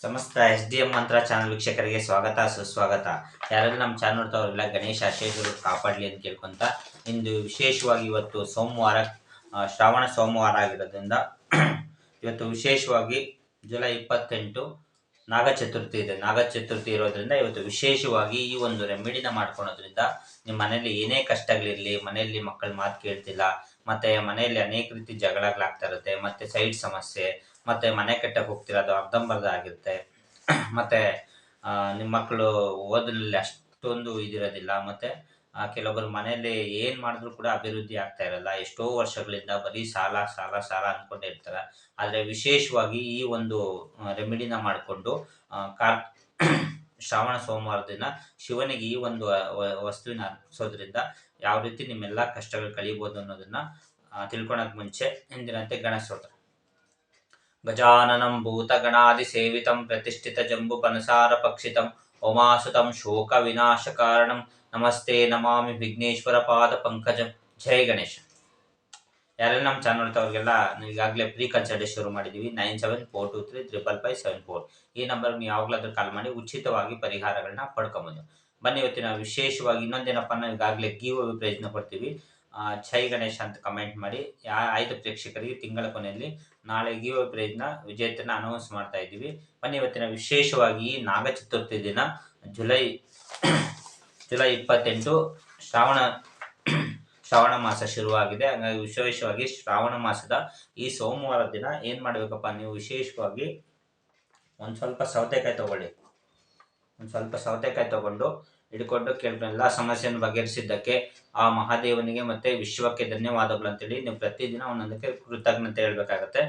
ಸಮಸ್ತ SDM ಮಂತ್ರ channel ವೀಕ್ಷಕರಿಗೆ ಸ್ವಾಗತ ಸುಸ್ವಾಗತ. ಯಾರೆಲ್ಲ ನಮ್ಮ ಚಾನಲ್ ನೋಡ್ತಾವ್ರೆಲ್ಲ ಗಣೇಶ ಆಶೀರ್ವಾದ ಕಾಪಾಡಲಿ ಅಂತ ಕೇಳ್ಕೊಂತ, ಇಂದು ವಿಶೇಷವಾಗಿ ಇವತ್ತು ಸೋಮವಾರ, ಶ್ರಾವಣ ಸೋಮವಾರ ಆಗಿರೋದ್ರಿಂದ ಇವತ್ತು ವಿಶೇಷವಾಗಿ ಜುಲೈ 28 ನಾಗ ಚತುರ್ಥಿ ಇದೆ. ನಾಗ ಚತುರ್ಥಿ ಇರೋದ್ರಿಂದ ಇವತ್ತು ವಿಶೇಷವಾಗಿ ಈ ಒಂದು ರೆಮಿಡಿನ ಮಾಡ್ಕೊಳೋದ್ರಿಂದ ನಿಮ್ಮ ಮನೆಯಲ್ಲಿ ಏನೇ ಕಷ್ಟಗಳಿರಲಿ, ಮನೆಯಲ್ಲಿ ಮಕ್ಕಳ ಮಾತು ಕೇಳ್ತಿಲ್ಲ, ಮತ್ತೆ ಮನೆಯಲ್ಲಿ ಅನೇಕ ರೀತಿ ಜಗಳಗಳಾಗ್ತಾ ಇರುತ್ತೆ, ಮತ್ತೆ ಸೈಡ್ ಸಮಸ್ಯೆ, ಮತ್ತೆ ಮನೆ ಕಟ್ಟಕ್ಕೆ ಹೋಗ್ತಿರೋದು ಅರ್ಧಂಬರ್ಧ ಆಗಿರುತ್ತೆ, ಮತ್ತೆ ನಿಮ್ಮ ಮಕ್ಕಳು ಓದಿನಲ್ಲಿ ಅಷ್ಟೊಂದು ಇದಿರೋದಿಲ್ಲ, ಮತ್ತೆ ಕೆಲವೊಬ್ಬರು ಮನೆಯಲ್ಲಿ ಏನು ಮಾಡಿದ್ರು ಕೂಡ ಅಭಿವೃದ್ಧಿ ಆಗ್ತಾ ಇರಲ್ಲ, ಎಷ್ಟೋ ವರ್ಷಗಳಿಂದ ಬರೀ ಸಾಲ ಸಾಲ ಸಾಲ ಅಂದ್ಕೊಂಡೇ ಇರ್ತಾರೆ. ಆದರೆ ವಿಶೇಷವಾಗಿ ಈ ಒಂದು ರೆಮಿಡಿನ ಮಾಡಿಕೊಂಡು ಶ್ರಾವಣ ಸೋಮವಾರ ದಿನ ಶಿವನಿಗೆ ಈ ಒಂದು ವಸ್ತುವಿನ ಅರ್ಪಿಸೋದ್ರಿಂದ ಯಾವ ರೀತಿ ನಿಮ್ಮೆಲ್ಲ ಕಷ್ಟಗಳು ಕಳೀಬೋದು ಅನ್ನೋದನ್ನ ತಿಳ್ಕೊಳಕ್ ಮುಂಚೆ ಹಿಂದಿನಂತೆ ಗಣೇಶ ಸ್ತೋತ್ರ. ಗಜಾನನಂ ಭೂತಗಣಾದಿ ಸೇವಿತಂ ಪ್ರತಿಷ್ಠಿತ ಜಂಬು ಪನಸಾರ ಪಕ್ಷಿತಂ ಓಮಾಸುತಂ ಶೋಕ ವಿನಾಶ ಕಾರಣಂ ನಮಸ್ತೆ ನಮಾಮಿ ವಿಘ್ನೇಶ್ವರ ಪಾದ ಪಂಕಜಂ. ಜೈ ಗಣೇಶ. ಯಾರೆಲ್ಲ ನಮ್ಮ ಚಾನಲ್ ನೋಡ್ತಾವ್ರಿಗೆಲ್ಲ ಈಗಾಗಲೇ ಪ್ರೀ ಕನ್ಸಲ್ಟೇಷನ್ ಶುರು ಮಾಡಿದ್ದೀವಿ. 9742355574 ಈ ನಂಬರ್ಗೆ ನೀವು ಯಾವಾಗಲಾದ್ರೂ ಕಾಲ್ ಮಾಡಿ ಉಚಿತವಾಗಿ ಪರಿಹಾರಗಳನ್ನ ಪಡ್ಕೊಬೋದು. ಬನ್ನಿ, ಇವತ್ತಿನ ವಿಶೇಷವಾಗಿ ಇನ್ನೊಂದೇನಪ್ಪ, ನಾವು ಈಗಾಗಲೇ ಗಿವ್ ಅವೇ ಪ್ರೈಸ್ನ ಕೊಡ್ತೀವಿ. ಜೈ ಗಣೇಶ ಅಂತ ಕಮೆಂಟ್ ಮಾಡಿ 5 ಪ್ರೇಕ್ಷಕರಿಗೆ ತಿಂಗಳ ಕೊನೆಯಲ್ಲಿ ನಾಳೆ ಗಿವ್ ಅವೇ ಪ್ರೈಸ್ನ ವಿಜೇತನ ಅನೌನ್ಸ್ ಮಾಡ್ತಾ ಇದ್ದೀವಿ. ಬನ್ನಿ, ಇವತ್ತಿನ ವಿಶೇಷವಾಗಿ ನಾಗ ಚತುರ್ಥಿ ದಿನ ಜುಲೈ 28 ಶ್ರಾವಣ ಮಾಸ ಶುರುವಾಗಿದೆ. ಹಾಗಾಗಿ ವಿಶೇಷವಾಗಿ ಶ್ರಾವಣ ಮಾಸದ ಈ ಸೋಮವಾರ ದಿನ ಏನು ಮಾಡಬೇಕಪ್ಪ, ನೀವು ವಿಶೇಷವಾಗಿ ಒಂದು ಸ್ವಲ್ಪ ಸೌತೆಕಾಯಿ ತಗೊಂಡು ಹಿಡ್ಕೊಂಡು ಎಲ್ಲ ಸಮಸ್ಯೆಯನ್ನು ಬಗೆಹರಿಸಿದ್ದಕ್ಕೆ ಆ ಮಹಾದೇವನಿಗೆ ಮತ್ತೆ ವಿಶ್ವಕ್ಕೆ ಧನ್ಯವಾದಗಳು ಅಂತೇಳಿ ನೀವು ಪ್ರತಿದಿನ ಒಂದೊಂದಕ್ಕೆ ಕೃತಜ್ಞತೆ ಹೇಳ್ಬೇಕಾಗತ್ತೆ.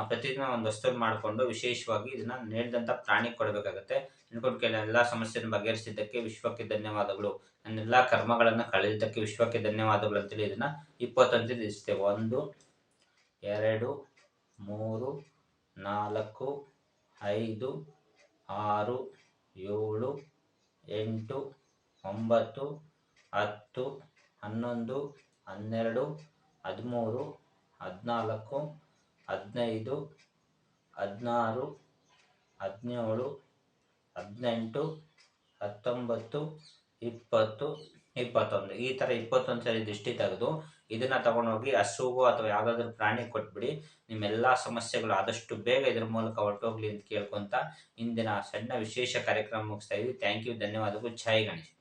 ಪ್ರತಿದಿನ ಒಂದು ವಸ್ತುವನ್ನು ಮಾಡಿಕೊಂಡು ವಿಶೇಷವಾಗಿ ಇದನ್ನ ನೇಡಿದಂಥ ಪ್ರಾಣಿಗೆ ಕೊಡಬೇಕಾಗತ್ತೆ. ಹಿಡ್ಕೊಂಡು ಎಲ್ಲ ಸಮಸ್ಯೆಯನ್ನು ಬಗೆಹರಿಸಿದ್ದಕ್ಕೆ ವಿಶ್ವಕ್ಕೆ ಧನ್ಯವಾದಗಳು, ನನ್ನೆಲ್ಲ ಕರ್ಮಗಳನ್ನು ಕಳೆದಿದ್ದಕ್ಕೆ ವಿಶ್ವಕ್ಕೆ ಧನ್ಯವಾದಗಳು ಅಂತೇಳಿ ಇದನ್ನ 21 ದಿವಸ 1 2 3 4 5 6 7 8 9 10 11 12 13 14 15 16 17 18 19 20 21 ಈ ಥರ 21 ಸರಿ ದೃಷ್ಟಿ ತೆಗೆದು ಇದನ್ನ ತಗೊಂಡೋಗಿ ಹಸುವು ಅಥವಾ ಯಾವುದಾದ್ರೂ ಪ್ರಾಣಿ ಕೊಟ್ಬಿಡಿ. ನಿಮ್ಮೆಲ್ಲ ಸಮಸ್ಯೆಗಳು ಆದಷ್ಟು ಬೇಗ ಇದ್ರ ಮೂಲಕ ಹೊರಟೋಗ್ಲಿ ಅಂತ ಕೇಳ್ಕೊಂತ ಇಂದಿನ ಸಣ್ಣ ವಿಶೇಷ ಕಾರ್ಯಕ್ರಮ ಮುಗಿಸ್ತಾ ಇದ್ವಿ. ಥ್ಯಾಂಕ್ ಯು, ಧನ್ಯವಾದಗಳು. ಜೈ ಗಣೇಶ್.